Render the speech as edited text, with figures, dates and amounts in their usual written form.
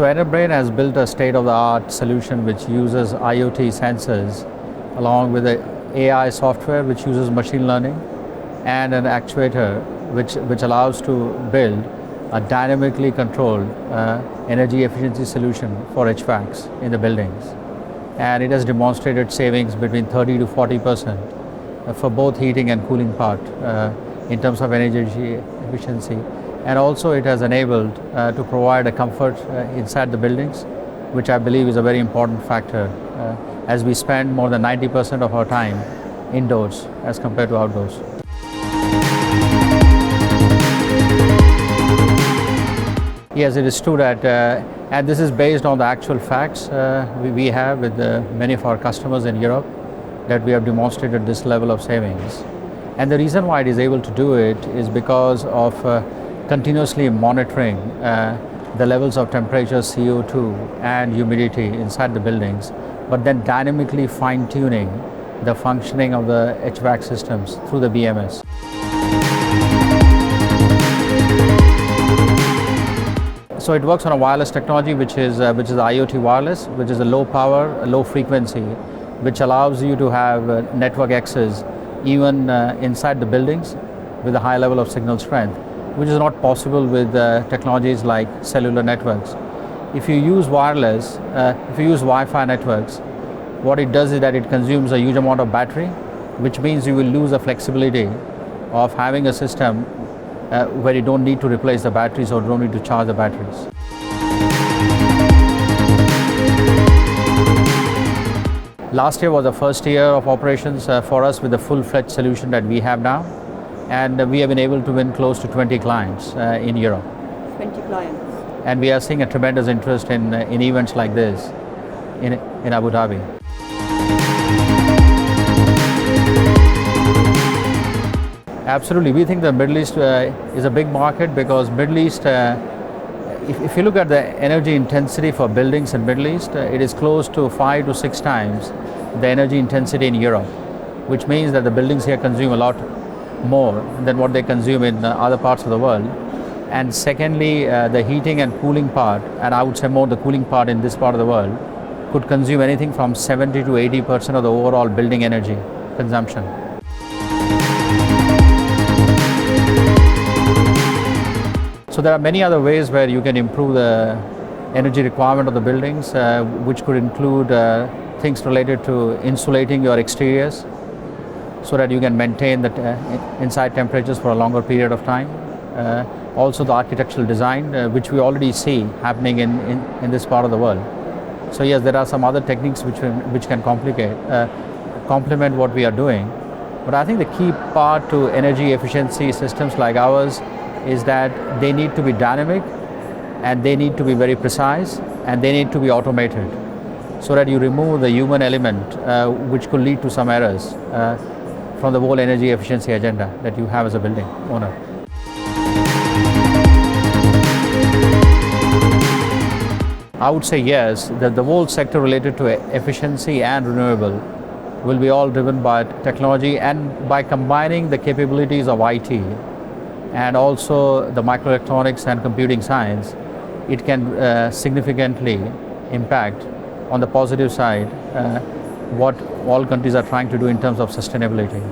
So Enerbrain has built a state-of-the-art solution which uses IoT sensors along with the AI software which uses machine learning and an actuator which allows to build a dynamically controlled energy efficiency solution for HVACs in the buildings. And it has demonstrated savings between 30 to 40% for both heating and cooling part in terms of energy efficiency. And also it has enabled to provide a comfort inside the buildings, which I believe is a very important factor as we spend more than 90% of our time indoors as compared to outdoors. Yes, it is true that, and this is based on the actual facts we have with many of our customers in Europe, that we have demonstrated this level of savings. And the reason why it is able to do it is because of continuously monitoring the levels of temperature, CO2 and humidity inside the buildings, but then dynamically fine-tuning the functioning of the HVAC systems through the BMS. So it works on a wireless technology which is IoT wireless, which is a low power, low frequency, which allows you to have network access even inside the buildings with a high level of signal strength, which is not possible with technologies like cellular networks. If you use wireless, if you use Wi-Fi networks, what it does is that it consumes a huge amount of battery, which means you will lose the flexibility of having a system where you don't need to replace the batteries or don't need to charge the batteries. Last year was the first year of operations for us with the full-fledged solution that we have now, and we have been able to win close to 20 clients in Europe. 20 clients. And we are seeing a tremendous interest in events like this in Abu Dhabi. Absolutely, we think the Middle East is a big market because Middle East, if you look at the energy intensity for buildings in Middle East, it is close to 5 to 6 times the energy intensity in Europe, which means that the buildings here consume a lot more than what they consume in other parts of the world. And secondly, the heating and cooling part, and I would say more the cooling part in this part of the world, could consume anything from 70 to 80% of the overall building energy consumption. So there are many other ways where you can improve the energy requirement of the buildings, which could include things related to insulating your exteriors so that you can maintain the inside temperatures for a longer period of time. Also the architectural design, which we already see happening in this part of the world. So yes, there are some other techniques which can complement what we are doing. But I think the key part to energy efficiency systems like ours is that they need to be dynamic and they need to be very precise and they need to be automated so that you remove the human element which could lead to some errors from the whole energy efficiency agenda that you have as a building owner. I would say yes, that the whole sector related to efficiency and renewable will be all driven by technology, and by combining the capabilities of IT and also the microelectronics and computing science, it can significantly impact on the positive side what all countries are trying to do in terms of sustainability.